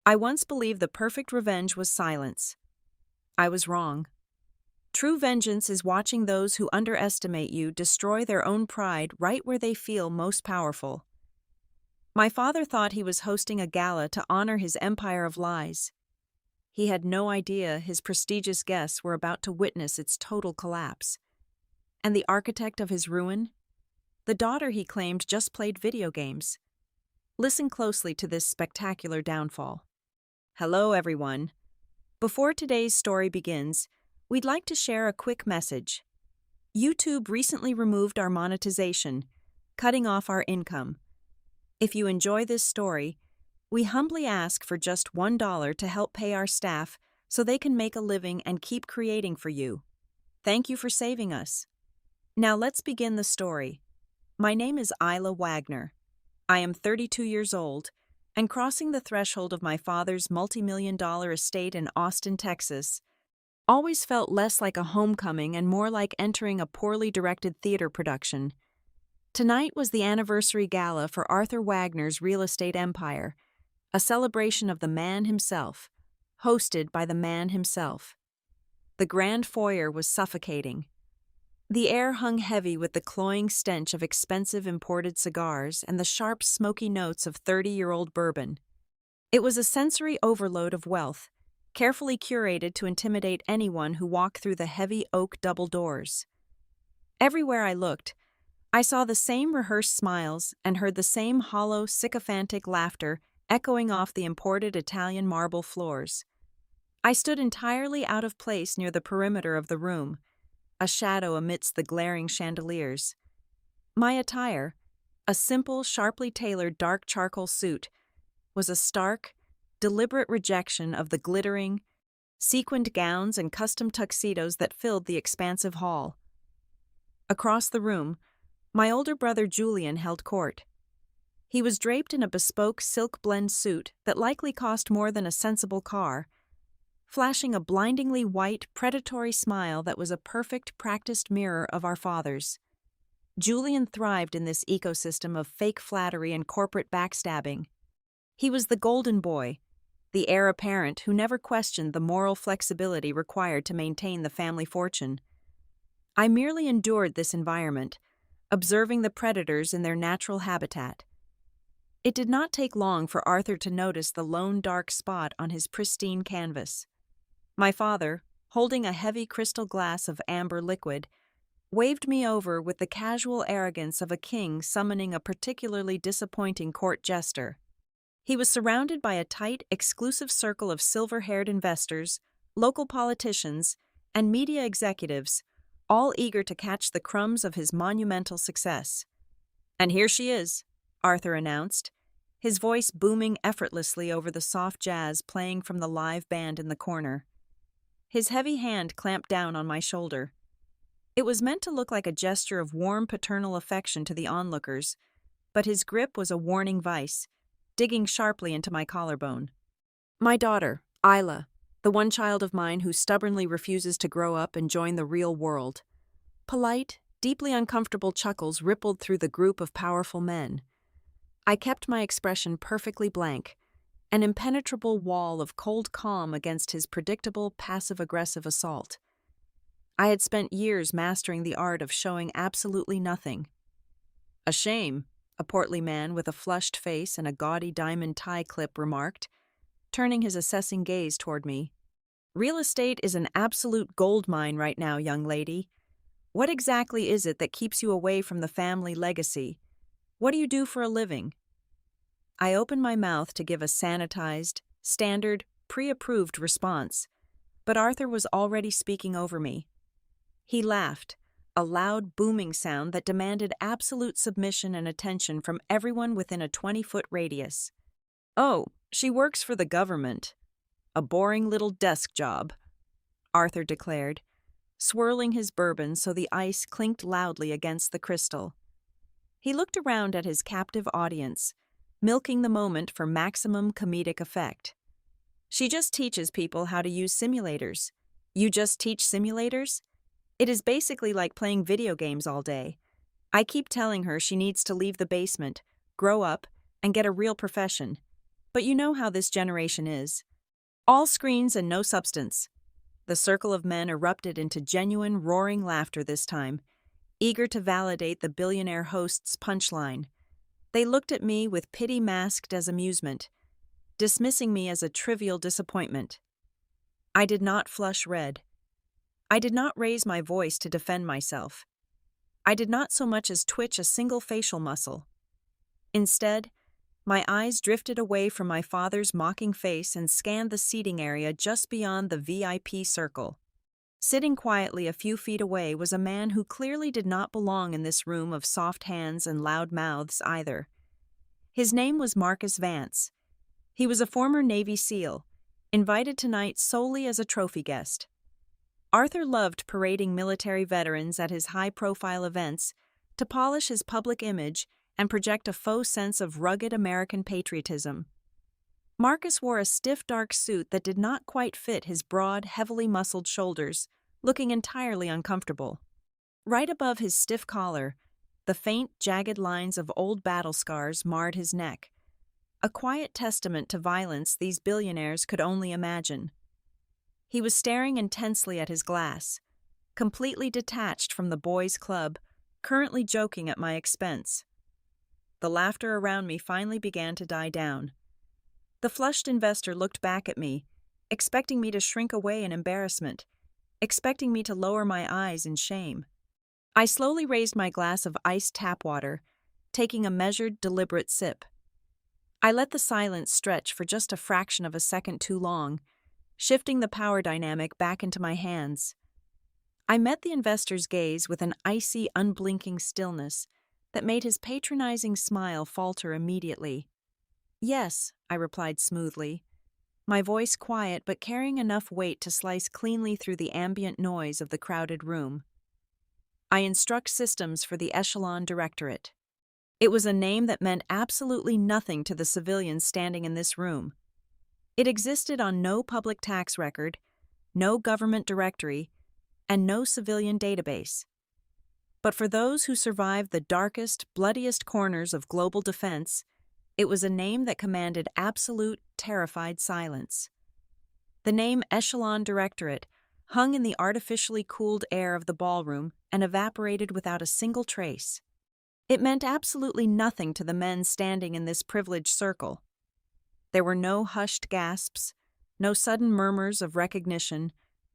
I once believed the perfect revenge was silence. I was wrong. True vengeance is watching those who underestimate you destroy their own pride right where they feel most powerful. My father thought he was hosting a gala to honor his empire of lies. He had no idea his prestigious guests were about to witness its total collapse. And the architect of his ruin? The daughter he claimed just played video games. Listen closely to this spectacular downfall. Hello, everyone. Before today's story begins, we'd like to share a quick message. YouTube recently removed our monetization, cutting off our income. If you enjoy this story, we humbly ask for just $1 to help pay our staff so they can make a living and keep creating for you. Thank you for saving us. Now let's begin the story. My name is Isla Wagner. I am 32 years old, and crossing the threshold of my father's multi-million-dollar estate in Austin, Texas, always felt less like a homecoming and more like entering a poorly directed theater production. Tonight was the anniversary gala for Arthur Wagner's real estate empire, a celebration of the man himself, hosted by the man himself. The grand foyer was suffocating. The air hung heavy with the cloying stench of expensive imported cigars and the sharp, smoky notes of 30-year-old bourbon. It was a sensory overload of wealth, carefully curated to intimidate anyone who walked through the heavy oak double doors. Everywhere I looked, I saw the same rehearsed smiles and heard the same hollow, sycophantic laughter echoing off the imported Italian marble floors. I stood entirely out of place near the perimeter of the room, a shadow amidst the glaring chandeliers. My attire, a simple, sharply tailored dark charcoal suit, was a stark, deliberate rejection of the glittering, sequined gowns and custom tuxedos that filled the expansive hall. Across the room, my older brother Julian held court. He was draped in a bespoke silk blend suit that likely cost more than a sensible car, flashing a blindingly white, predatory smile that was a perfect, practiced mirror of our father's. Julian thrived in this ecosystem of fake flattery and corporate backstabbing. He was the golden boy, the heir apparent who never questioned the moral flexibility required to maintain the family fortune. I merely endured this environment, observing the predators in their natural habitat. It did not take long for Arthur to notice the lone dark spot on his pristine canvas. My father, holding a heavy crystal glass of amber liquid, waved me over with the casual arrogance of a king summoning a particularly disappointing court jester. He was surrounded by a tight, exclusive circle of silver-haired investors, local politicians, and media executives, all eager to catch the crumbs of his monumental success. "And here she is," Arthur announced, his voice booming effortlessly over the soft jazz playing from the live band in the corner. His heavy hand clamped down on my shoulder. It was meant to look like a gesture of warm paternal affection to the onlookers, but his grip was a warning vice, digging sharply into my collarbone. "My daughter, Isla, the one child of mine who stubbornly refuses to grow up and join the real world." Polite, deeply uncomfortable chuckles rippled through the group of powerful men. I kept my expression perfectly blank, an impenetrable wall of cold calm against his predictable, passive-aggressive assault. I had spent years mastering the art of showing absolutely nothing. "A shame," a portly man with a flushed face and a gaudy diamond tie clip remarked, turning his assessing gaze toward me. "Real estate is an absolute gold mine right now, young lady. What exactly is it that keeps you away from the family legacy? What do you do for a living?" I opened my mouth to give a sanitized, standard, pre-approved response, but Arthur was already speaking over me. He laughed, a loud, booming sound that demanded absolute submission and attention from everyone within a 20-foot radius. "Oh, she works for the government. A boring little desk job," Arthur declared, swirling his bourbon so the ice clinked loudly against the crystal. He looked around at his captive audience, milking the moment for maximum comedic effect. "She just teaches people how to use simulators. You just teach simulators? It is basically like playing video games all day. I keep telling her she needs to leave the basement, grow up, and get a real profession. But you know how this generation is. All screens and no substance. The circle of men erupted into genuine, roaring laughter this time, eager to validate the billionaire host's punchline. They looked at me with pity masked as amusement, dismissing me as a trivial disappointment. I did not flush red. I did not raise my voice to defend myself. I did not so much as twitch a single facial muscle. Instead, my eyes drifted away from my father's mocking face and scanned the seating area just beyond the VIP circle. Sitting quietly a few feet away was a man who clearly did not belong in this room of soft hands and loud mouths either. His name was Marcus Vance. He was a former Navy SEAL, invited tonight solely as a trophy guest. Arthur loved parading military veterans at his high-profile events to polish his public image and project a faux sense of rugged American patriotism. Marcus wore a stiff dark suit that did not quite fit his broad, heavily muscled shoulders, looking entirely uncomfortable. Right above his stiff collar, the faint, jagged lines of old battle scars marred his neck, a quiet testament to violence these billionaires could only imagine. He was staring intensely at his glass, completely detached from the boys' club, currently joking at my expense. The laughter around me finally began to die down. The flushed investor looked back at me, expecting me to shrink away in embarrassment, expecting me to lower my eyes in shame. I slowly raised my glass of iced tap water, taking a measured, deliberate sip. I let the silence stretch for just a fraction of a second too long, shifting the power dynamic back into my hands. I met the investor's gaze with an icy, unblinking stillness that made his patronizing smile falter immediately. "Yes," I replied smoothly, my voice quiet but carrying enough weight to slice cleanly through the ambient noise of the crowded room. "I instruct systems for the Echelon Directorate." It was a name that meant absolutely nothing to the civilians standing in this room. It existed on no public tax record, no government directory, and no civilian database. But for those who survived the darkest, bloodiest corners of global defense, it was a name that commanded absolute, terrified silence. The name Echelon Directorate hung in the artificially cooled air of the ballroom and evaporated without a single trace. It meant absolutely nothing to the men standing in this privileged circle. There were no hushed gasps, no sudden murmurs of recognition,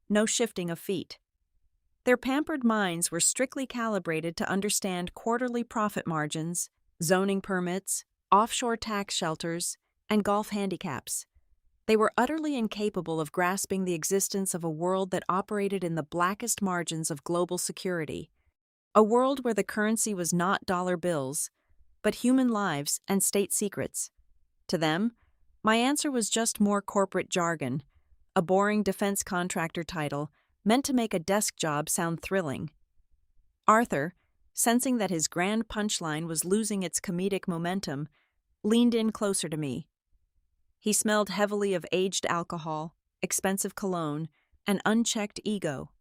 no shifting of feet. Their pampered minds were strictly calibrated to understand quarterly profit margins, zoning permits, offshore tax shelters, and golf handicaps. They were utterly incapable of grasping the existence of a world that operated in the blackest margins of global security. A world where the currency was not dollar bills, but human lives and state secrets. To them, my answer was just more corporate jargon, a boring defense contractor title meant to make a desk job sound thrilling. Arthur, sensing that his grand punchline was losing its comedic momentum, leaned in closer to me. He smelled heavily of aged alcohol, expensive cologne, and unchecked ego.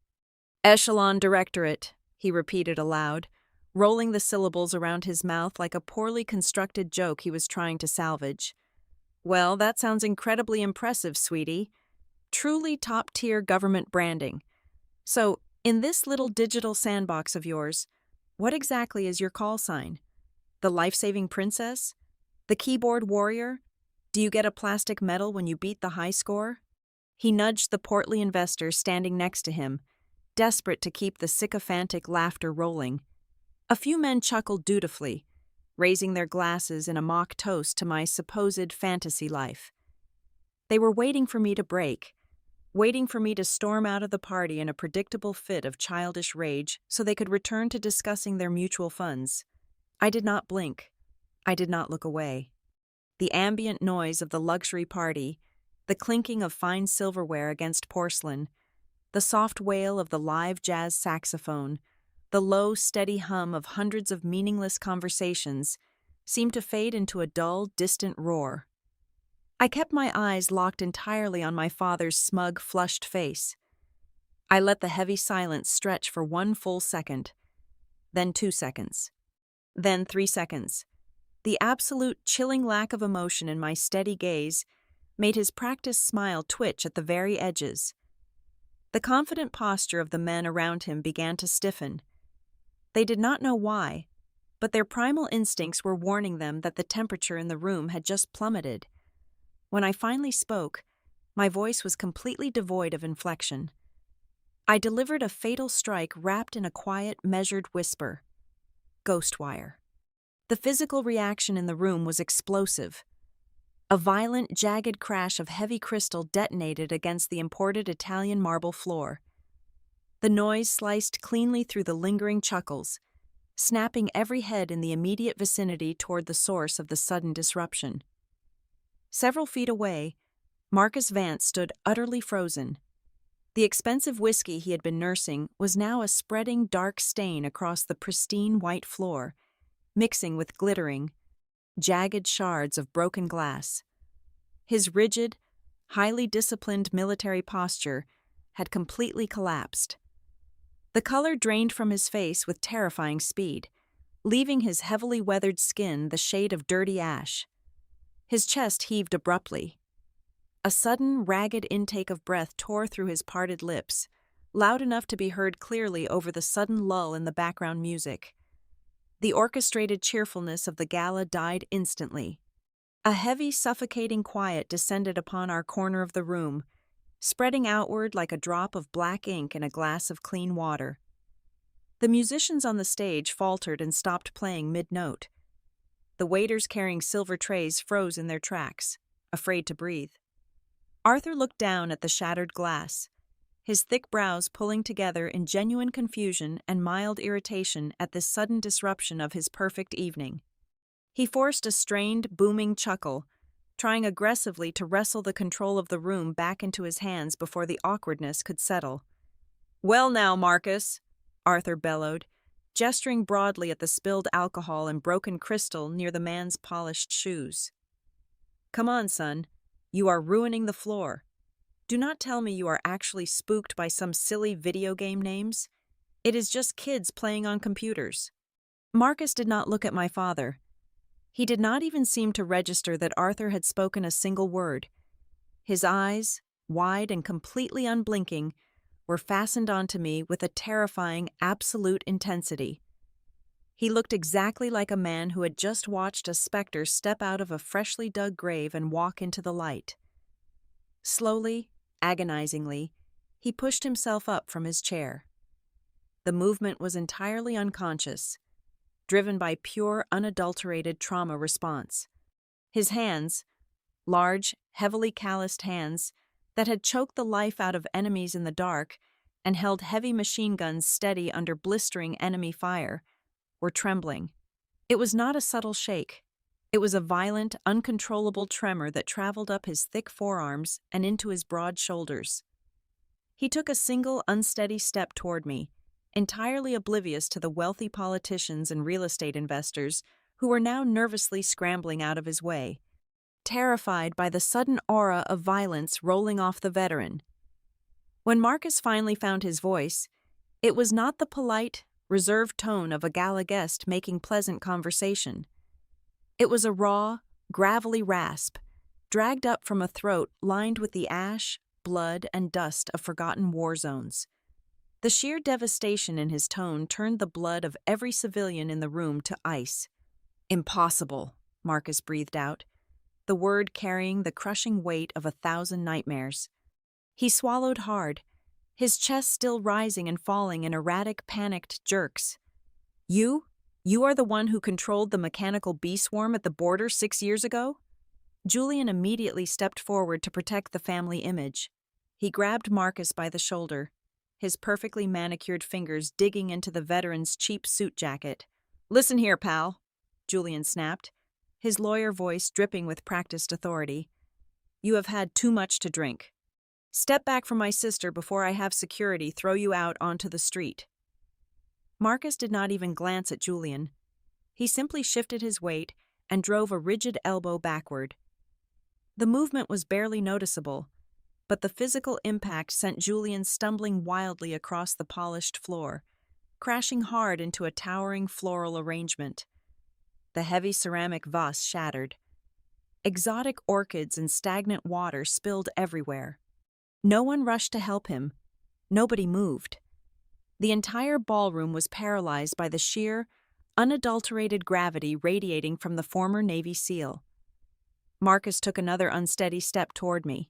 "Echelon Directorate," he repeated aloud, rolling the syllables around his mouth like a poorly constructed joke he was trying to salvage. "Well, that sounds incredibly impressive, sweetie. Truly top-tier government branding. So, in this little digital sandbox of yours, what exactly is your call sign? The life-saving princess? The keyboard warrior? Do you get a plastic medal when you beat the high score?" He nudged the portly investor standing next to him, desperate to keep the sycophantic laughter rolling. A few men chuckled dutifully, raising their glasses in a mock toast to my supposed fantasy life. They were waiting for me to break, waiting for me to storm out of the party in a predictable fit of childish rage so they could return to discussing their mutual funds. I did not blink. I did not look away. The ambient noise of the luxury party, the clinking of fine silverware against porcelain, the soft wail of the live jazz saxophone, the low, steady hum of hundreds of meaningless conversations seemed to fade into a dull, distant roar. I kept my eyes locked entirely on my father's smug, flushed face. I let the heavy silence stretch for 1 full second, then 2 seconds, then 3 seconds, The absolute chilling lack of emotion in my steady gaze made his practiced smile twitch at the very edges. The confident posture of the men around him began to stiffen. They did not know why, but their primal instincts were warning them that the temperature in the room had just plummeted. When I finally spoke, my voice was completely devoid of inflection. I delivered a fatal strike wrapped in a quiet, measured whisper. Ghostwire. The physical reaction in the room was explosive. A violent, jagged crash of heavy crystal detonated against the imported Italian marble floor. The noise sliced cleanly through the lingering chuckles, snapping every head in the immediate vicinity toward the source of the sudden disruption. Several feet away, Marcus Vance stood utterly frozen. The expensive whiskey he had been nursing was now a spreading dark stain across the pristine white floor, mixing with glittering, jagged shards of broken glass. His rigid, highly disciplined military posture had completely collapsed. The color drained from his face with terrifying speed, leaving his heavily weathered skin the shade of dirty ash. His chest heaved abruptly. A sudden, ragged intake of breath tore through his parted lips, loud enough to be heard clearly over the sudden lull in the background music. The orchestrated cheerfulness of the gala died instantly. A heavy, suffocating quiet descended upon our corner of the room, spreading outward like a drop of black ink in a glass of clean water. The musicians on the stage faltered and stopped playing mid-note. The waiters carrying silver trays froze in their tracks, afraid to breathe. Arthur looked down at the shattered glass, his thick brows pulling together in genuine confusion and mild irritation at this sudden disruption of his perfect evening. He forced a strained, booming chuckle, trying aggressively to wrestle the control of the room back into his hands before the awkwardness could settle. "Well now, Marcus," Arthur bellowed, gesturing broadly at the spilled alcohol and broken crystal near the man's polished shoes. "Come on, son. You are ruining the floor. Do not tell me you are actually spooked by some silly video game names. It is just kids playing on computers." Marcus did not look at my father. He did not even seem to register that Arthur had spoken a single word. His eyes, wide and completely unblinking, were fastened onto me with a terrifying, absolute intensity. He looked exactly like a man who had just watched a specter step out of a freshly dug grave and walk into the light. Slowly, agonizingly, he pushed himself up from his chair. The movement was entirely unconscious, driven by pure, unadulterated trauma response. His hands, large, heavily calloused hands that had choked the life out of enemies in the dark and held heavy machine guns steady under blistering enemy fire, were trembling. It was not a subtle shake. It was a violent, uncontrollable tremor that traveled up his thick forearms and into his broad shoulders. He took a single, unsteady step toward me, entirely oblivious to the wealthy politicians and real estate investors who were now nervously scrambling out of his way, terrified by the sudden aura of violence rolling off the veteran. When Marcus finally found his voice, it was not the polite, reserved tone of a gala guest making pleasant conversation. It was a raw, gravelly rasp, dragged up from a throat lined with the ash, blood, and dust of forgotten war zones. The sheer devastation in his tone turned the blood of every civilian in the room to ice. "Impossible," Marcus breathed out, the word carrying the crushing weight of 1,000 nightmares. He swallowed hard, his chest still rising and falling in erratic, panicked jerks. You are the one who controlled the mechanical bee swarm at the border 6 years ago?" Julian immediately stepped forward to protect the family image. He grabbed Marcus by the shoulder, his perfectly manicured fingers digging into the veteran's cheap suit jacket. "Listen here, pal," Julian snapped, his lawyer voice dripping with practiced authority. "You have had too much to drink. Step back from my sister before I have security throw you out onto the street." Marcus did not even glance at Julian. He simply shifted his weight and drove a rigid elbow backward. The movement was barely noticeable, but the physical impact sent Julian stumbling wildly across the polished floor, crashing hard into a towering floral arrangement. The heavy ceramic vase shattered. Exotic orchids and stagnant water spilled everywhere. No one rushed to help him. Nobody moved. The entire ballroom was paralyzed by the sheer, unadulterated gravity radiating from the former Navy SEAL. Marcus took another unsteady step toward me.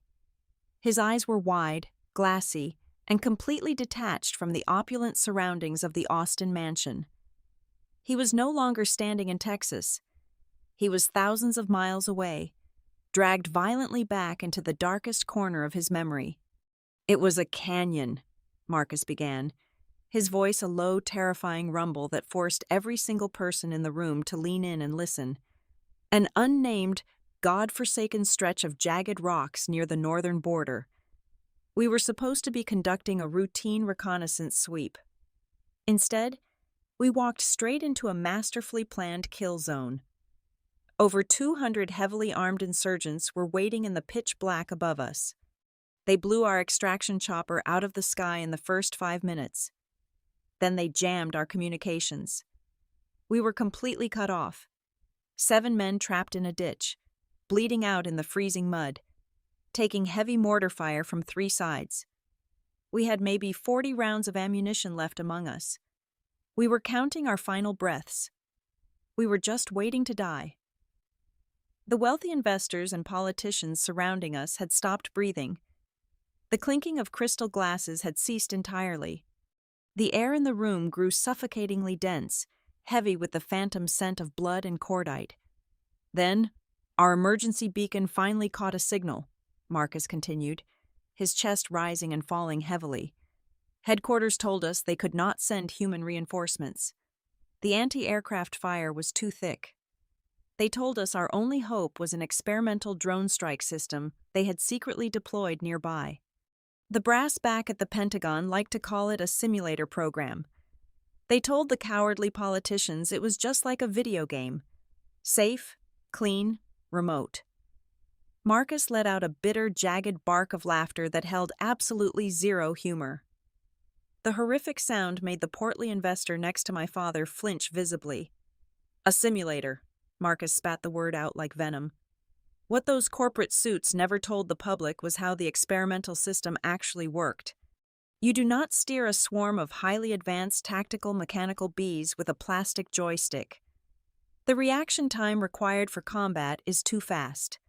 His eyes were wide, glassy, and completely detached from the opulent surroundings of the Austin mansion. He was no longer standing in Texas. He was thousands of miles away, dragged violently back into the darkest corner of his memory. "It was a canyon," Marcus began, his voice a low, terrifying rumble that forced every single person in the room to lean in and listen. "An unnamed, God-forsaken stretch of jagged rocks near the northern border. We were supposed to be conducting a routine reconnaissance sweep. Instead, we walked straight into a masterfully planned kill zone. Over 200 heavily armed insurgents were waiting in the pitch black above us. They blew our extraction chopper out of the sky in the first 5 minutes. Then they jammed our communications. We were completely cut off. 7 men trapped in a ditch, bleeding out in the freezing mud, taking heavy mortar fire from 3 sides. We had maybe 40 rounds of ammunition left among us. We were counting our final breaths. We were just waiting to die." The wealthy investors and politicians surrounding us had stopped breathing. The clinking of crystal glasses had ceased entirely. The air in the room grew suffocatingly dense, heavy with the phantom scent of blood and cordite. "Then, our emergency beacon finally caught a signal," Marcus continued, his chest rising and falling heavily. "Headquarters told us they could not send human reinforcements. The anti-aircraft fire was too thick. They told us our only hope was an experimental drone strike system they had secretly deployed nearby. The brass back at the Pentagon liked to call it a simulator program. They told the cowardly politicians it was just like a video game. Safe, clean, remote." Marcus let out a bitter, jagged bark of laughter that held absolutely zero humor. The horrific sound made the portly investor next to my father flinch visibly. "A simulator," Marcus spat the word out like venom. What those corporate suits never told the public was how the experimental system actually worked. You do not steer a swarm of highly advanced tactical mechanical bees with a plastic joystick. The reaction time required for combat is too fast.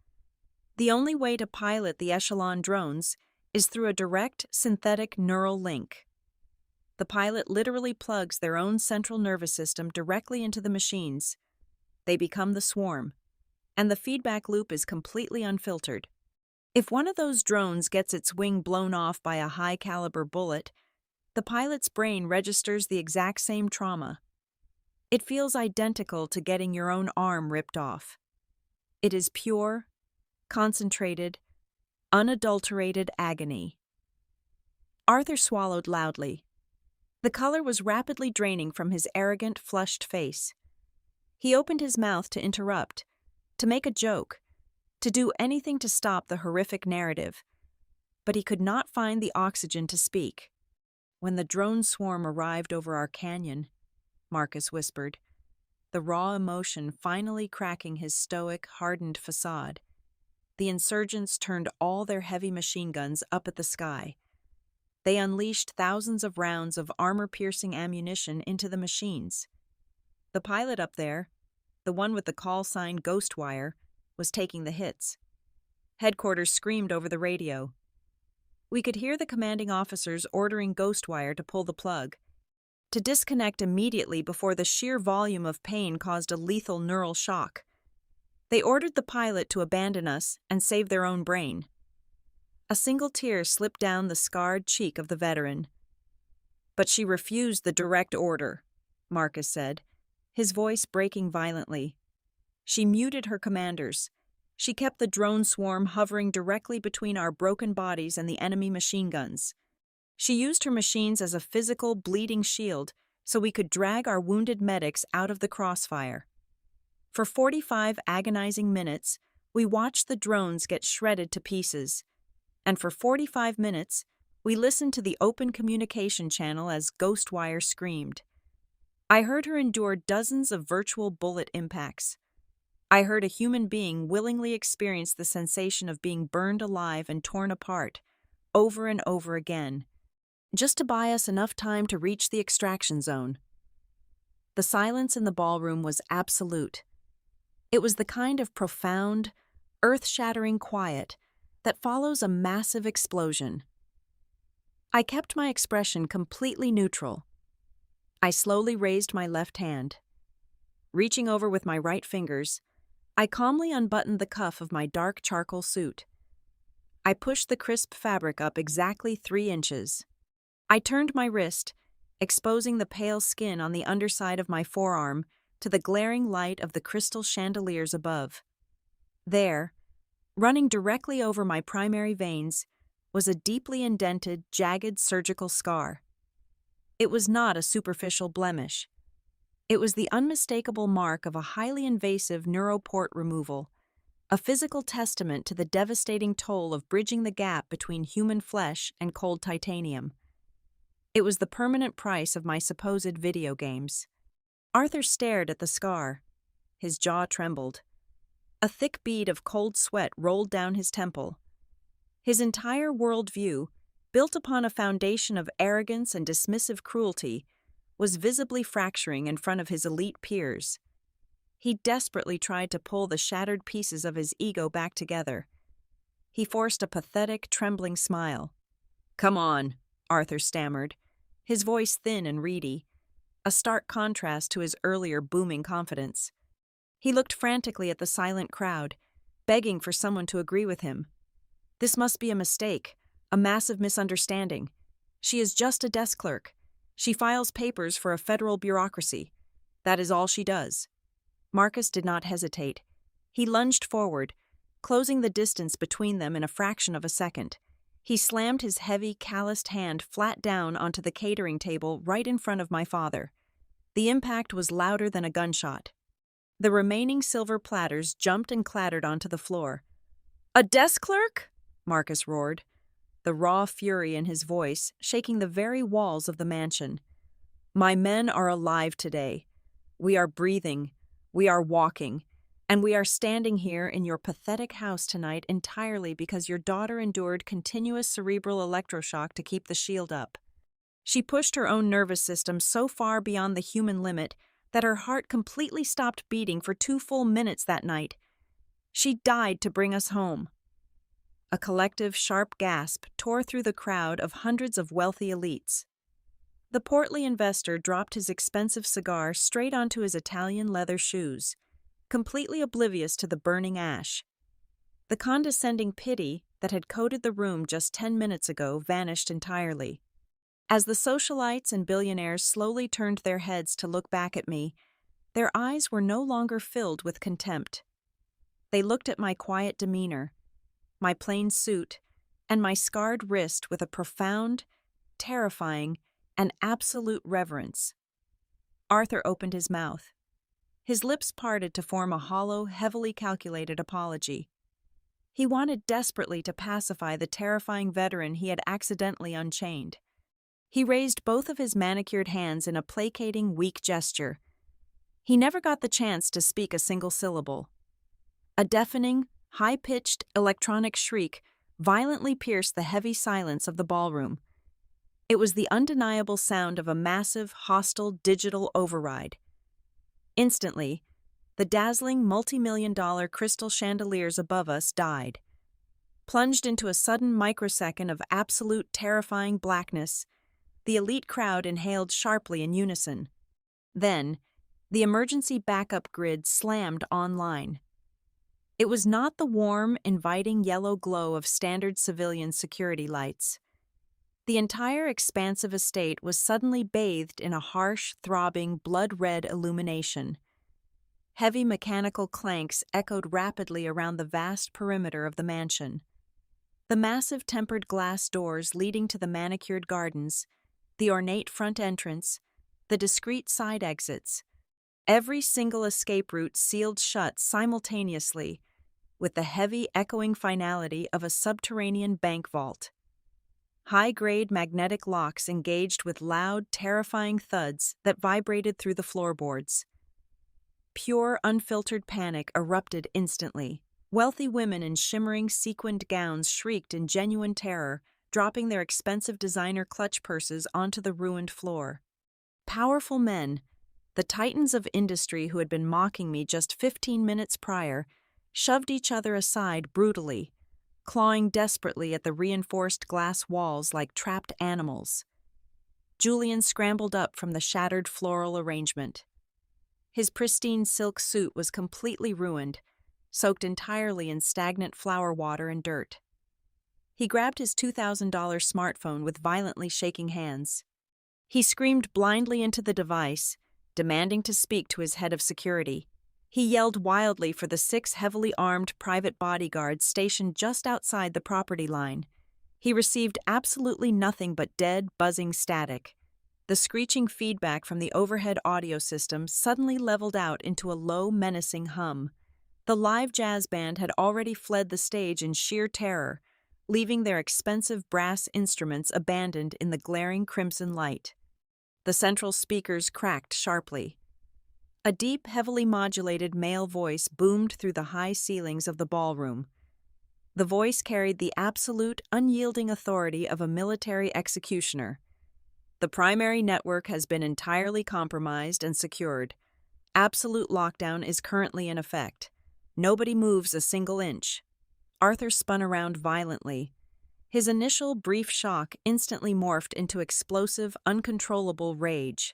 The only way to pilot the Echelon drones is through a direct synthetic neural link. The pilot literally plugs their own central nervous system directly into the machines. They become the swarm, and the feedback loop is completely unfiltered. If one of those drones gets its wing blown off by a high-caliber bullet, the pilot's brain registers the exact same trauma. It feels identical to getting your own arm ripped off. It is pure, concentrated, unadulterated agony. Arthur swallowed loudly. The color was rapidly draining from his arrogant, flushed face. He opened his mouth to interrupt, to make a joke, to do anything to stop the horrific narrative, but he could not find the oxygen to speak. "When the drone swarm arrived over our canyon," Marcus whispered, the raw emotion finally cracking his stoic, hardened facade, "the insurgents turned all their heavy machine guns up at the sky. They unleashed thousands of rounds of armor-piercing ammunition into the machines. The pilot up there, the one with the call sign Ghostwire, was taking the hits. Headquarters screamed over the radio. We could hear the commanding officers ordering Ghostwire to pull the plug, to disconnect immediately before the sheer volume of pain caused a lethal neural shock. They ordered the pilot to abandon us and save their own brain." A single tear slipped down the scarred cheek of the veteran. "But she refused the direct order," Marcus said, his voice breaking violently. "She muted her commanders. She kept the drone swarm hovering directly between our broken bodies and the enemy machine guns. She used her machines as a physical, bleeding shield so we could drag our wounded medics out of the crossfire. For 45 agonizing minutes, we watched the drones get shredded to pieces. And for 45 minutes, we listened to the open communication channel as Ghostwire screamed. I heard her endure dozens of virtual bullet impacts. I heard a human being willingly experience the sensation of being burned alive and torn apart, over and over again, just to buy us enough time to reach the extraction zone. The silence in the ballroom was absolute. It was the kind of profound, earth-shattering quiet that follows a massive explosion. I kept my expression completely neutral. I slowly raised my left hand. Reaching over with my right fingers, I calmly unbuttoned the cuff of my dark charcoal suit. I pushed the crisp fabric up exactly 3 inches. I turned my wrist, exposing the pale skin on the underside of my forearm to the glaring light of the crystal chandeliers above. There, running directly over my primary veins, was a deeply indented, jagged surgical scar. It was not a superficial blemish. It was the unmistakable mark of a highly invasive neuroport removal, a physical testament to the devastating toll of bridging the gap between human flesh and cold titanium. It was the permanent price of my supposed video games. Arthur stared at the scar. His jaw trembled. A thick bead of cold sweat rolled down his temple. His entire worldview, built upon a foundation of arrogance and dismissive cruelty, was visibly fracturing in front of his elite peers. He desperately tried to pull the shattered pieces of his ego back together. He forced a pathetic, trembling smile. "Come on," Arthur stammered, his voice thin and reedy, a stark contrast to his earlier booming confidence. He looked frantically at the silent crowd, begging for someone to agree with him. "This must be a mistake, a massive misunderstanding. She is just a desk clerk. She files papers for a federal bureaucracy. That is all she does." Marcus did not hesitate. He lunged forward, closing the distance between them in a fraction of a second. He slammed his heavy, calloused hand flat down onto the catering table right in front of my father. The impact was louder than a gunshot. The remaining silver platters jumped and clattered onto the floor. "A desk clerk?" Marcus roared, the raw fury in his voice shaking the very walls of the mansion. "My men are alive today. We are breathing, we are walking, and we are standing here in your pathetic house tonight entirely because your daughter endured continuous cerebral electroshock to keep the shield up. She pushed her own nervous system so far beyond the human limit that her heart completely stopped beating for 2 full minutes that night. She died to bring us home." A collective, sharp gasp tore through the crowd of hundreds of wealthy elites. The portly investor dropped his expensive cigar straight onto his Italian leather shoes, completely oblivious to the burning ash. The condescending pity that had coated the room just 10 minutes ago vanished entirely. As the socialites and billionaires slowly turned their heads to look back at me, their eyes were no longer filled with contempt. They looked at my quiet demeanor, my plain suit, and my scarred wrist with a profound, terrifying, and absolute reverence. Arthur opened his mouth. His lips parted to form a hollow, heavily calculated apology. He wanted desperately to pacify the terrifying veteran he had accidentally unchained. He raised both of his manicured hands in a placating, weak gesture. He never got the chance to speak a single syllable. A deafening, high-pitched electronic shriek violently pierced the heavy silence of the ballroom. It was the undeniable sound of a massive, hostile digital override. Instantly, the dazzling multi-million-dollar crystal chandeliers above us died. Plunged into a sudden microsecond of absolute terrifying blackness, the elite crowd inhaled sharply in unison. Then, the emergency backup grid slammed online. It was not the warm, inviting yellow glow of standard civilian security lights. The entire expansive estate was suddenly bathed in a harsh, throbbing, blood-red illumination. Heavy mechanical clanks echoed rapidly around the vast perimeter of the mansion. The massive tempered glass doors leading to the manicured gardens, the ornate front entrance, the discreet side exits, every single escape route sealed shut simultaneously, with the heavy, echoing finality of a subterranean bank vault. high-grade magnetic locks engaged with loud, terrifying thuds that vibrated through the floorboards. Pure, unfiltered panic erupted instantly. Wealthy women in shimmering sequined gowns shrieked in genuine terror, dropping their expensive designer clutch purses onto the ruined floor. Powerful men, the titans of industry who had been mocking me just 15 minutes prior, shoved each other aside brutally, clawing desperately at the reinforced glass walls like trapped animals. Julian scrambled up from the shattered floral arrangement. His pristine silk suit was completely ruined, soaked entirely in stagnant flower water and dirt. He grabbed his $2,000 smartphone with violently shaking hands. He screamed blindly into the device, demanding to speak to his head of security. He yelled wildly for the 6 heavily armed private bodyguards stationed just outside the property line. He received absolutely nothing but dead, buzzing static. The screeching feedback from the overhead audio system suddenly leveled out into a low, menacing hum. The live jazz band had already fled the stage in sheer terror, leaving their expensive brass instruments abandoned in the glaring crimson light. The central speakers cracked sharply. A deep, heavily modulated male voice boomed through the high ceilings of the ballroom. The voice carried the absolute, unyielding authority of a military executioner. The primary network has been entirely compromised and secured. Absolute lockdown is currently in effect. Nobody moves a single inch. Arthur spun around violently. His initial brief shock instantly morphed into explosive, uncontrollable rage.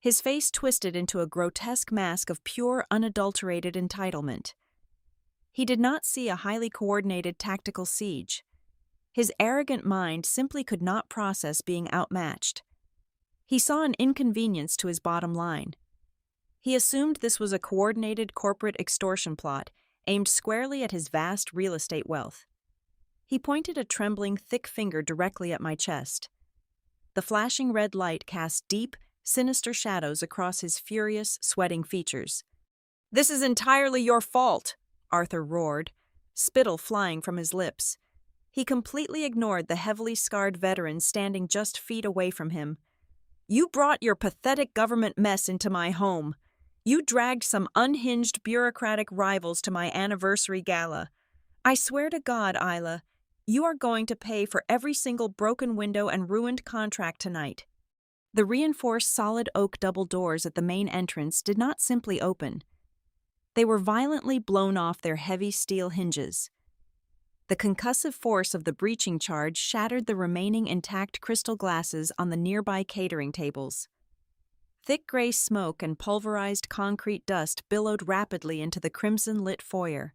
His face twisted into a grotesque mask of pure, unadulterated entitlement. He did not see a highly coordinated tactical siege. His arrogant mind simply could not process being outmatched. He saw an inconvenience to his bottom line. He assumed this was a coordinated corporate extortion plot aimed squarely at his vast real estate wealth. He pointed a trembling, thick finger directly at my chest. The flashing red light cast deep, sinister shadows across his furious, sweating features. "This is entirely your fault," Arthur roared, spittle flying from his lips. He completely ignored the heavily scarred veteran standing just feet away from him. "You brought your pathetic government mess into my home. You dragged some unhinged bureaucratic rivals to my anniversary gala. I swear to God, Isla, you are going to pay for every single broken window and ruined contract tonight." The reinforced solid oak double doors at the main entrance did not simply open. They were violently blown off their heavy steel hinges. The concussive force of the breaching charge shattered the remaining intact crystal glasses on the nearby catering tables. Thick gray smoke and pulverized concrete dust billowed rapidly into the crimson-lit foyer.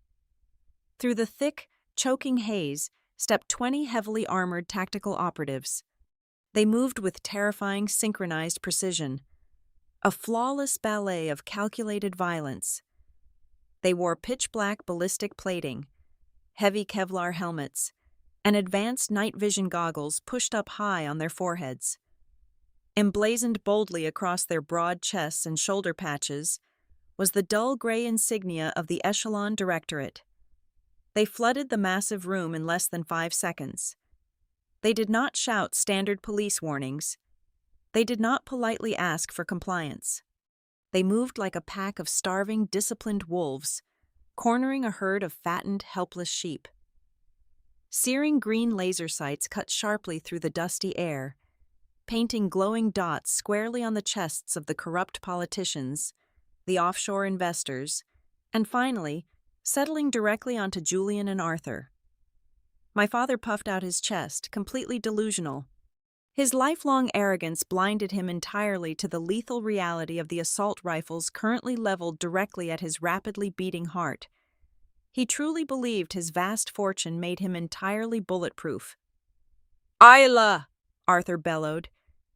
Through the thick, choking haze stepped 20 heavily armored tactical operatives. They moved with terrifying, synchronized precision, a flawless ballet of calculated violence. They wore pitch-black ballistic plating, heavy Kevlar helmets, and advanced night vision goggles pushed up high on their foreheads. Emblazoned boldly across their broad chests and shoulder patches was the dull gray insignia of the Echelon Directorate. They flooded the massive room in less than 5 seconds. They did not shout standard police warnings. They did not politely ask for compliance. They moved like a pack of starving, disciplined wolves, cornering a herd of fattened, helpless sheep. Searing green laser sights cut sharply through the dusty air, painting glowing dots squarely on the chests of the corrupt politicians, the offshore investors, and finally, settling directly onto Julian and Arthur. My father puffed out his chest, completely delusional. His lifelong arrogance blinded him entirely to the lethal reality of the assault rifles currently leveled directly at his rapidly beating heart. He truly believed his vast fortune made him entirely bulletproof. "Isla!" Arthur bellowed,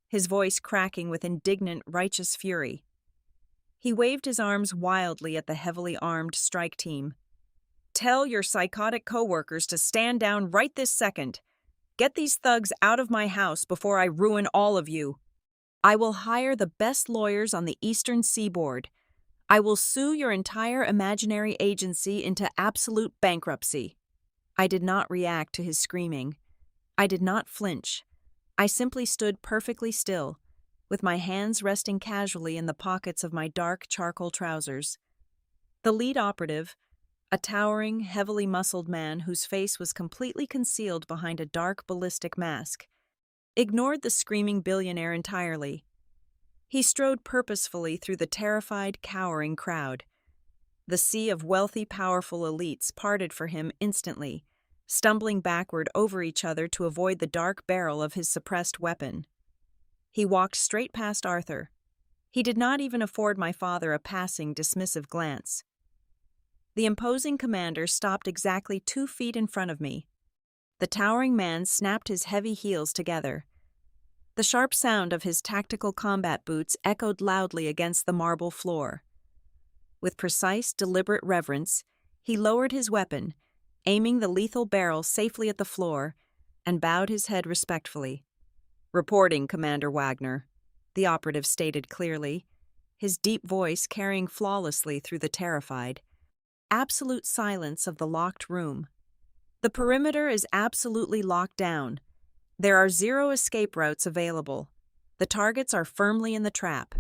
his voice cracking with indignant, righteous fury. He waved his arms wildly at the heavily armed strike team. "Tell your psychotic coworkers to stand down right this second. Get these thugs out of my house before I ruin all of you. I will hire the best lawyers on the Eastern Seaboard. I will sue your entire imaginary agency into absolute bankruptcy." I did not react to his screaming. I did not flinch. I simply stood perfectly still, with my hands resting casually in the pockets of my dark charcoal trousers. The lead operative, a towering, heavily muscled man whose face was completely concealed behind a dark ballistic mask, ignored the screaming billionaire entirely. He strode purposefully through the terrified, cowering crowd. The sea of wealthy, powerful elites parted for him instantly, stumbling backward over each other to avoid the dark barrel of his suppressed weapon. He walked straight past Arthur. He did not even afford my father a passing, dismissive glance. The imposing commander stopped exactly 2 feet in front of me. The towering man snapped his heavy heels together. The sharp sound of his tactical combat boots echoed loudly against the marble floor. With precise, deliberate reverence, he lowered his weapon, aiming the lethal barrel safely at the floor, and bowed his head respectfully. "Reporting, Commander Wagner," the operative stated clearly, his deep voice carrying flawlessly through the terrified, absolute silence of the locked room. "The perimeter is absolutely locked down. There are 0 escape routes available. The targets are firmly in the trap."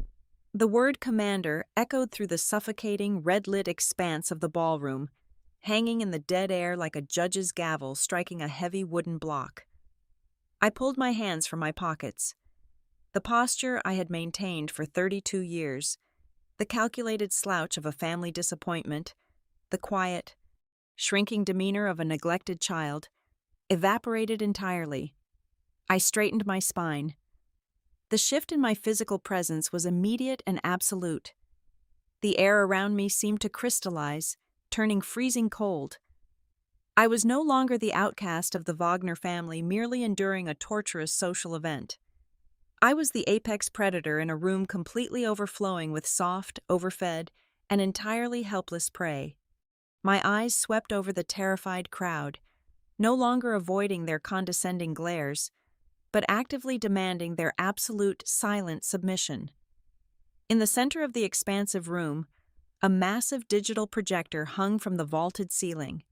The word commander echoed through the suffocating, red-lit expanse of the ballroom, hanging in the dead air like a judge's gavel striking a heavy wooden block. I pulled my hands from my pockets. The posture I had maintained for 32 years, the calculated slouch of a family disappointment, the quiet, shrinking demeanor of a neglected child, evaporated entirely. I straightened my spine. The shift in my physical presence was immediate and absolute. The air around me seemed to crystallize, turning freezing cold. I was no longer the outcast of the Wagner family merely enduring a torturous social event. I was the apex predator in a room completely overflowing with soft, overfed, and entirely helpless prey. My eyes swept over the terrified crowd, no longer avoiding their condescending glares, but actively demanding their absolute, silent submission. In the center of the expansive room, a massive digital projector hung from the vaulted ceiling.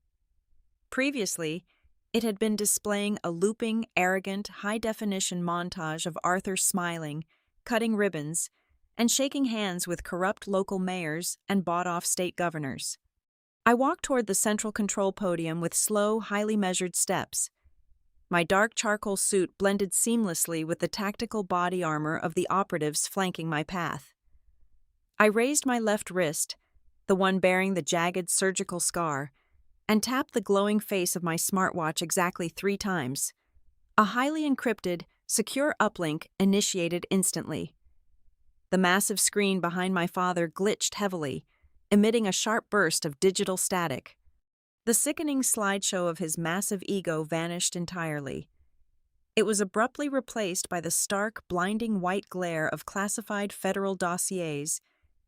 Previously, it had been displaying a looping, arrogant, high-definition montage of Arthur smiling, cutting ribbons, and shaking hands with corrupt local mayors and bought-off state governors. I walked toward the central control podium with slow, highly measured steps. My dark charcoal suit blended seamlessly with the tactical body armor of the operatives flanking my path. I raised my left wrist, the one bearing the jagged surgical scar, and tapped the glowing face of my smartwatch exactly 3 times. A highly encrypted, secure uplink initiated instantly. The massive screen behind my father glitched heavily, emitting a sharp burst of digital static. The sickening slideshow of his massive ego vanished entirely. It was abruptly replaced by the stark, blinding white glare of classified federal dossiers,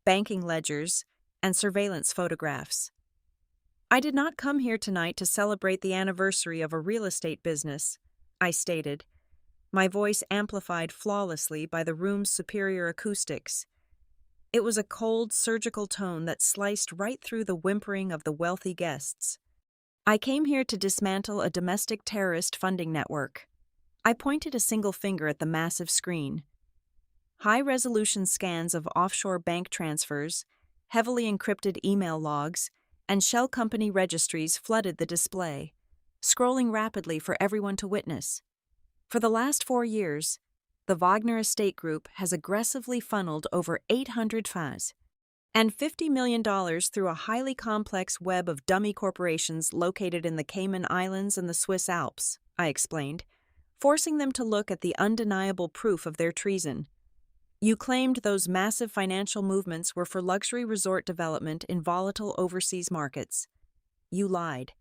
banking ledgers, and surveillance photographs. "I did not come here tonight to celebrate the anniversary of a real estate business," I stated, my voice amplified flawlessly by the room's superior acoustics. It was a cold, surgical tone that sliced right through the whimpering of the wealthy guests. "I came here to dismantle a domestic terrorist funding network." I pointed a single finger at the massive screen. High-resolution scans of offshore bank transfers, heavily encrypted email logs, and shell company registries flooded the display, scrolling rapidly for everyone to witness. For the last 4 years, the Wagner Estate Group has aggressively funneled over 800 FAs and $50 million through a highly complex web of dummy corporations located in the Cayman Islands and the Swiss Alps, I explained, forcing them to look at the undeniable proof of their treason. "You claimed those massive financial movements were for luxury resort development in volatile overseas markets. You lied.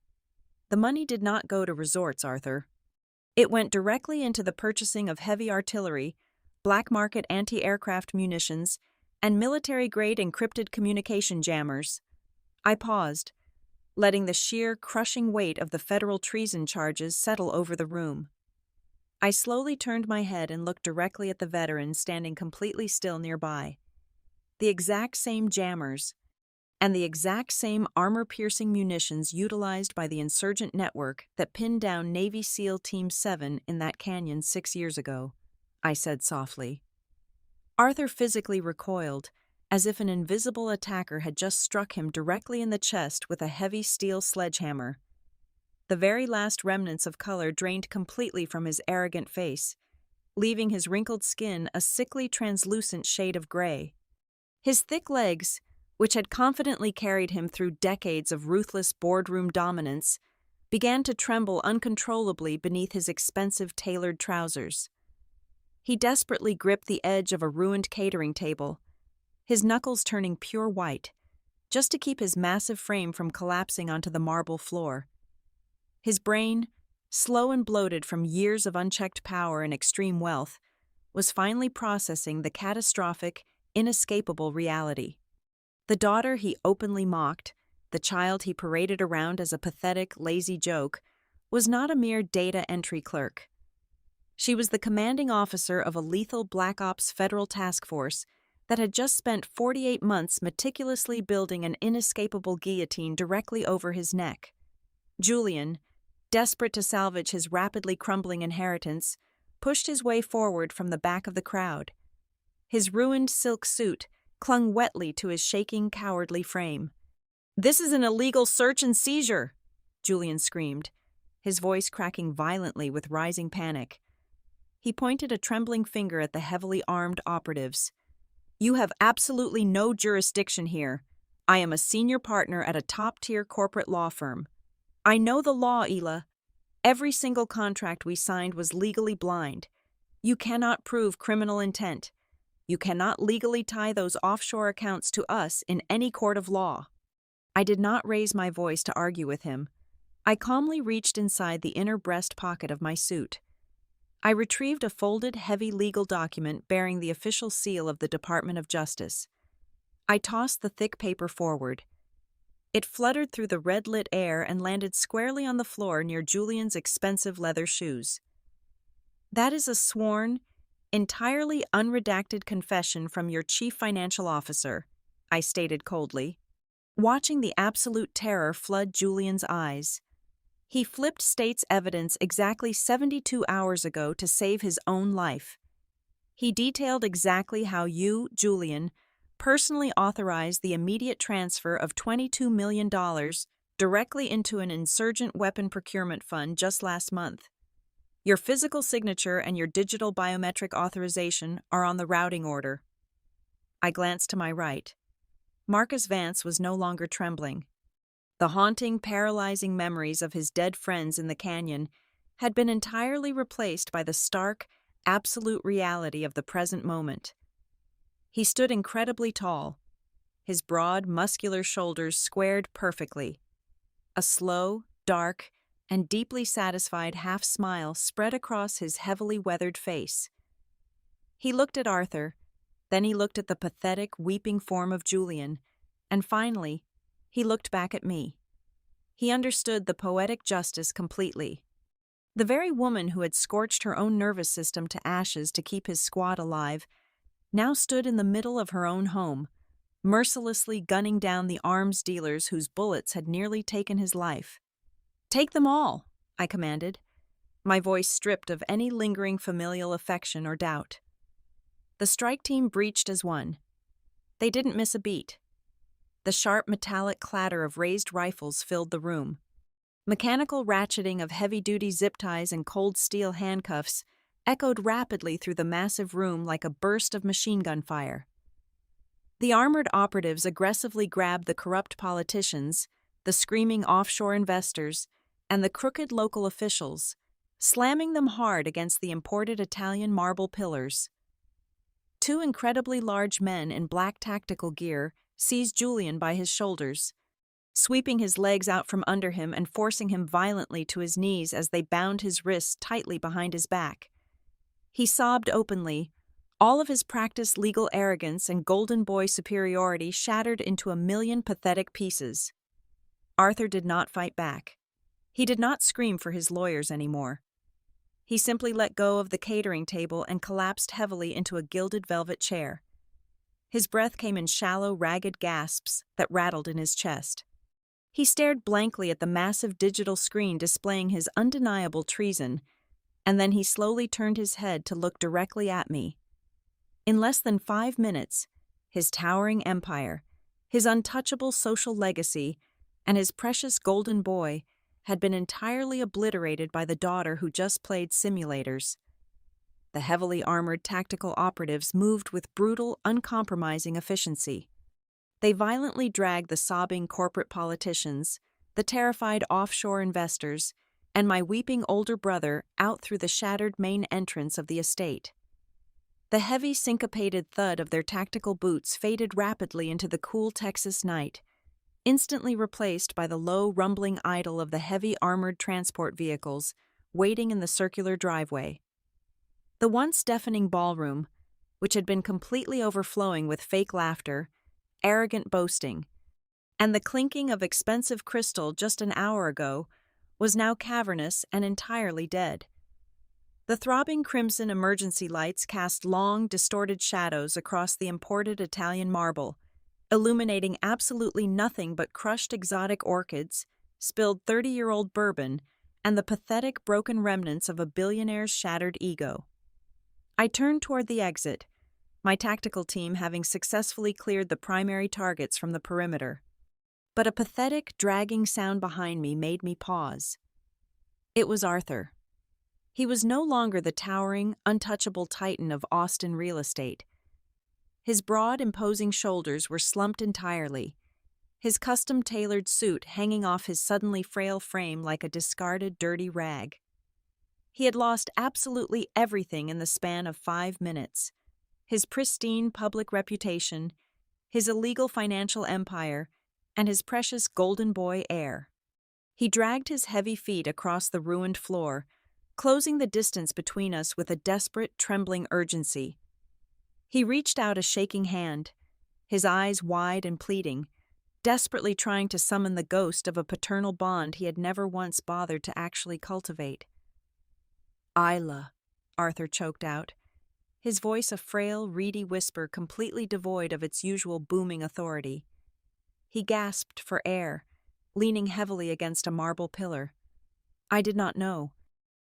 The money did not go to resorts, Arthur. It went directly into the purchasing of heavy artillery, black market anti-aircraft munitions, and military-grade encrypted communication jammers." I paused, letting the sheer, crushing weight of the federal treason charges settle over the room. I slowly turned my head and looked directly at the veteran standing completely still nearby. The exact same jammers, and the exact same armor-piercing munitions utilized by the insurgent network that pinned down Navy SEAL Team 7 in that canyon 6 years ago, I said softly. Arthur physically recoiled, as if an invisible attacker had just struck him directly in the chest with a heavy steel sledgehammer. The very last remnants of color drained completely from his arrogant face, leaving his wrinkled skin a sickly translucent shade of gray. His thick legs, which had confidently carried him through decades of ruthless boardroom dominance, began to tremble uncontrollably beneath his expensive tailored trousers. He desperately gripped the edge of a ruined catering table, his knuckles turning pure white, just to keep his massive frame from collapsing onto the marble floor. His brain, slow and bloated from years of unchecked power and extreme wealth, was finally processing the catastrophic, inescapable reality. The daughter he openly mocked, the child he paraded around as a pathetic, lazy joke, was not a mere data entry clerk. She was the commanding officer of a lethal Black Ops federal task force that had just spent 48 months meticulously building an inescapable guillotine directly over his neck. Julian, desperate to salvage his rapidly crumbling inheritance, pushed his way forward from the back of the crowd. His ruined silk suit clung wetly to his shaking, cowardly frame. "This is an illegal search and seizure!" Julian screamed, his voice cracking violently with rising panic. He pointed a trembling finger at the heavily armed operatives. "You have absolutely no jurisdiction here. I am a senior partner at a top-tier corporate law firm. I know the law, Ela. Every single contract we signed was legally blind. You cannot prove criminal intent. You cannot legally tie those offshore accounts to us in any court of law." I did not raise my voice to argue with him. I calmly reached inside the inner breast pocket of my suit. I retrieved a folded, heavy legal document bearing the official seal of the Department of Justice. I tossed the thick paper forward. It fluttered through the red-lit air and landed squarely on the floor near Julian's expensive leather shoes. "That is a sworn, entirely unredacted confession from your chief financial officer," I stated coldly, watching the absolute terror flood Julian's eyes. He flipped state's evidence exactly 72 hours ago to save his own life. He detailed exactly how you, Julian, personally authorized the immediate transfer of $22 million directly into an insurgent weapon procurement fund just last month. Your physical signature and your digital biometric authorization are on the routing order. I glanced to my right. Marcus Vance was no longer trembling. The haunting, paralyzing memories of his dead friends in the canyon had been entirely replaced by the stark, absolute reality of the present moment. He stood incredibly tall, his broad, muscular shoulders squared perfectly. A slow, dark, and deeply satisfied half-smile spread across his heavily weathered face. He looked at Arthur, then he looked at the pathetic, weeping form of Julian, and finally, he looked back at me. He understood the poetic justice completely. The very woman who had scorched her own nervous system to ashes to keep his squad alive now stood in the middle of her own home, mercilessly gunning down the arms dealers whose bullets had nearly taken his life. "Take them all," I commanded, my voice stripped of any lingering familial affection or doubt. The strike team breached as one. They didn't miss a beat. The sharp metallic clatter of raised rifles filled the room. Mechanical ratcheting of heavy-duty zip ties and cold steel handcuffs echoed rapidly through the massive room like a burst of machine gun fire. The armored operatives aggressively grabbed the corrupt politicians, the screaming offshore investors, and the crooked local officials, slamming them hard against the imported Italian marble pillars. Two incredibly large men in black tactical gear seized Julian by his shoulders, sweeping his legs out from under him and forcing him violently to his knees as they bound his wrists tightly behind his back. He sobbed openly, all of his practiced legal arrogance and golden boy superiority shattered into a million pathetic pieces. Arthur did not fight back. He did not scream for his lawyers anymore. He simply let go of the catering table and collapsed heavily into a gilded velvet chair. His breath came in shallow, ragged gasps that rattled in his chest. He stared blankly at the massive digital screen displaying his undeniable treason, and then he slowly turned his head to look directly at me. In less than 5 minutes, his towering empire, his untouchable social legacy, and his precious golden boy had been entirely obliterated by the daughter who just played simulators. The heavily armored tactical operatives moved with brutal, uncompromising efficiency. They violently dragged the sobbing corporate politicians, the terrified offshore investors, and my weeping older brother out through the shattered main entrance of the estate. The heavy syncopated thud of their tactical boots faded rapidly into the cool Texas night, instantly replaced by the low, rumbling idle of the heavy armored transport vehicles waiting in the circular driveway. The once deafening ballroom, which had been completely overflowing with fake laughter, arrogant boasting, and the clinking of expensive crystal just an hour ago, was now cavernous and entirely dead. The throbbing crimson emergency lights cast long, distorted shadows across the imported Italian marble, illuminating absolutely nothing but crushed exotic orchids, spilled 30-year-old bourbon, and the pathetic broken remnants of a billionaire's shattered ego. I turned toward the exit, my tactical team having successfully cleared the primary targets from the perimeter. But a pathetic, dragging sound behind me made me pause. It was Arthur. He was no longer the towering, untouchable titan of Austin real estate. His broad, imposing shoulders were slumped entirely, his custom-tailored suit hanging off his suddenly frail frame like a discarded, dirty rag. He had lost absolutely everything in the span of 5 minutes. His pristine public reputation, his illegal financial empire, and his precious golden boy heir. He dragged his heavy feet across the ruined floor, closing the distance between us with a desperate, trembling urgency. He reached out a shaking hand, his eyes wide and pleading, desperately trying to summon the ghost of a paternal bond he had never once bothered to actually cultivate. "Isla," Arthur choked out, his voice a frail, reedy whisper completely devoid of its usual booming authority. He gasped for air, leaning heavily against a marble pillar. I did not know.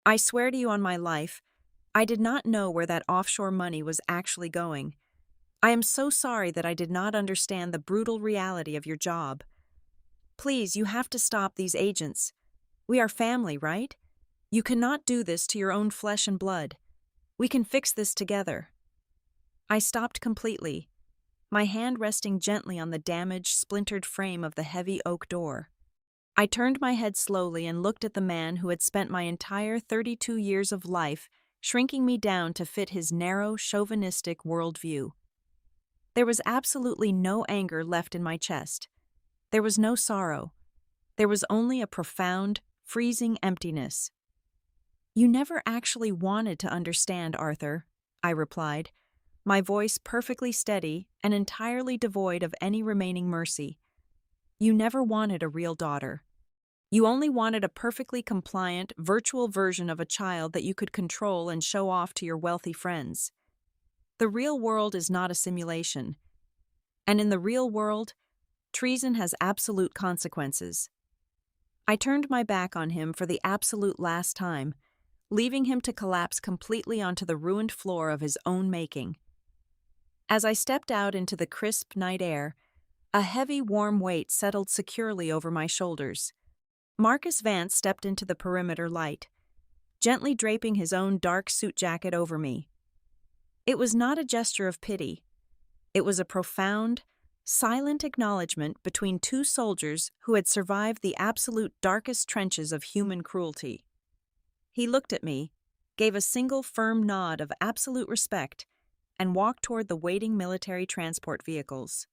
I swear to you on my life, I did not know where that offshore money was actually going. I am so sorry that I did not understand the brutal reality of your job. Please, you have to stop these agents. We are family, right? You cannot do this to your own flesh and blood. We can fix this together. I stopped completely, my hand resting gently on the damaged, splintered frame of the heavy oak door. I turned my head slowly and looked at the man who had spent my entire 32 years of life shrinking me down to fit his narrow, chauvinistic worldview. There was absolutely no anger left in my chest. There was no sorrow. There was only a profound, freezing emptiness. "You never actually wanted to understand, Arthur," I replied, my voice perfectly steady and entirely devoid of any remaining mercy. "You never wanted a real daughter. You only wanted a perfectly compliant, virtual version of a child that you could control and show off to your wealthy friends. The real world is not a simulation. And in the real world, treason has absolute consequences." I turned my back on him for the absolute last time, leaving him to collapse completely onto the ruined floor of his own making. As I stepped out into the crisp night air, a heavy, warm weight settled securely over my shoulders. Marcus Vance stepped into the perimeter light, gently draping his own dark suit jacket over me. It was not a gesture of pity. It was a profound, silent acknowledgement between two soldiers who had survived the absolute darkest trenches of human cruelty. He looked at me, gave a single firm nod of absolute respect, and walked toward the waiting military transport vehicles.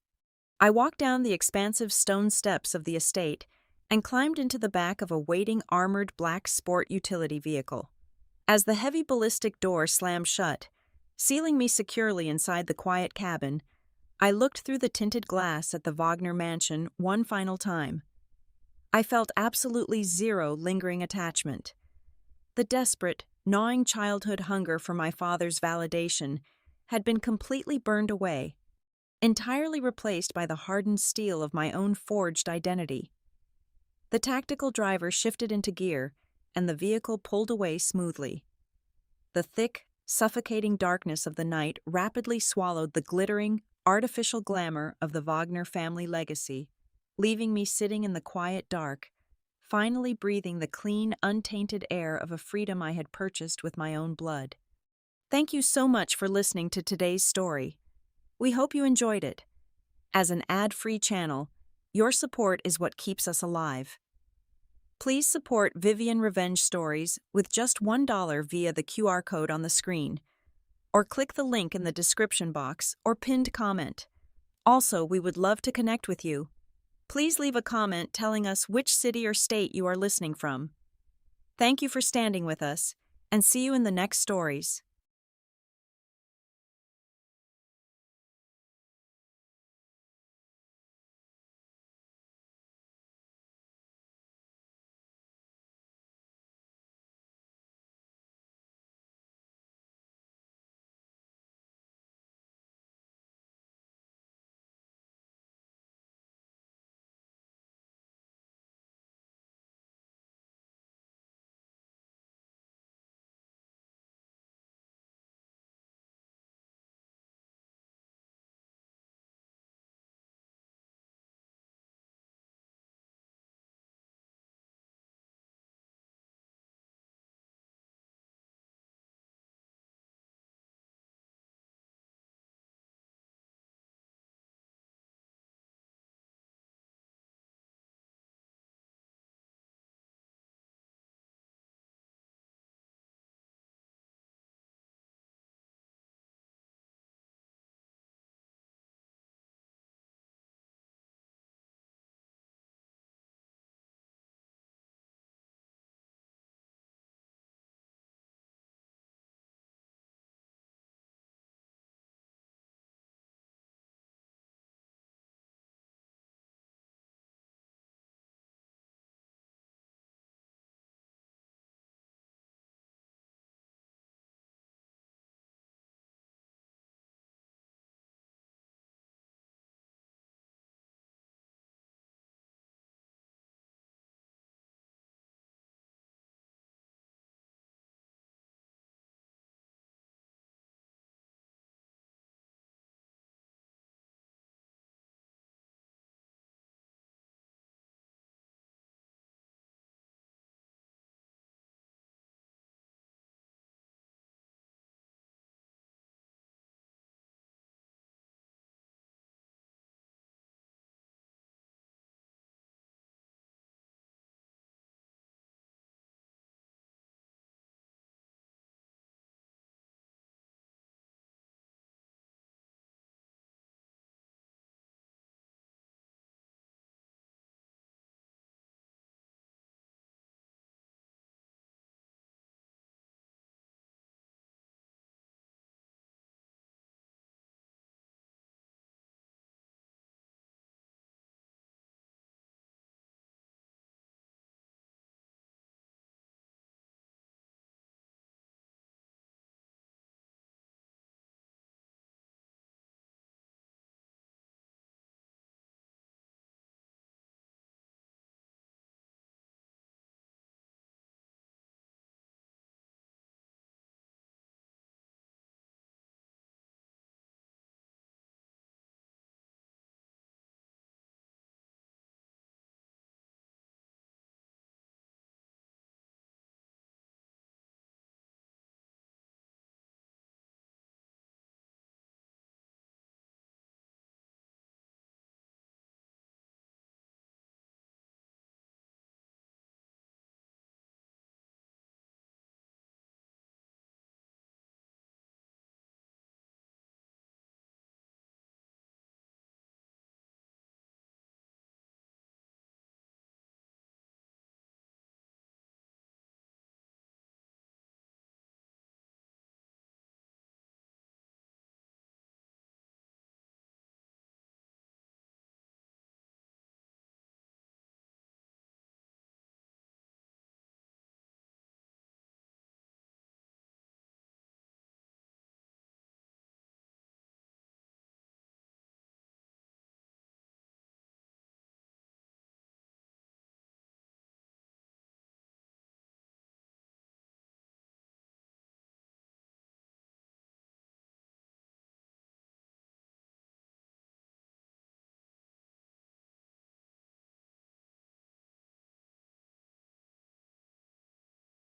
I walked down the expansive stone steps of the estate and climbed into the back of a waiting armored black sport utility vehicle. As the heavy ballistic door slammed shut, sealing me securely inside the quiet cabin, I looked through the tinted glass at the Wagner mansion one final time. I felt absolutely zero lingering attachment. The desperate, gnawing childhood hunger for my father's validation had been completely burned away. entirely replaced by the hardened steel of my own forged identity. The tactical driver shifted into gear, and the vehicle pulled away smoothly. The thick, suffocating darkness of the night rapidly swallowed the glittering, artificial glamour of the Wagner family legacy, leaving me sitting in the quiet dark, finally breathing the clean, untainted air of a freedom I had purchased with my own blood. Thank you so much for listening to today's story. We hope you enjoyed it. As an ad-free channel, your support is what keeps us alive. Please support Vivian Revenge Stories with just $1 via the QR code on the screen, or click the link in the description box or pinned comment. Also, we would love to connect with you. Please leave a comment telling us which city or state you are listening from. Thank you for standing with us, and see you in the next stories.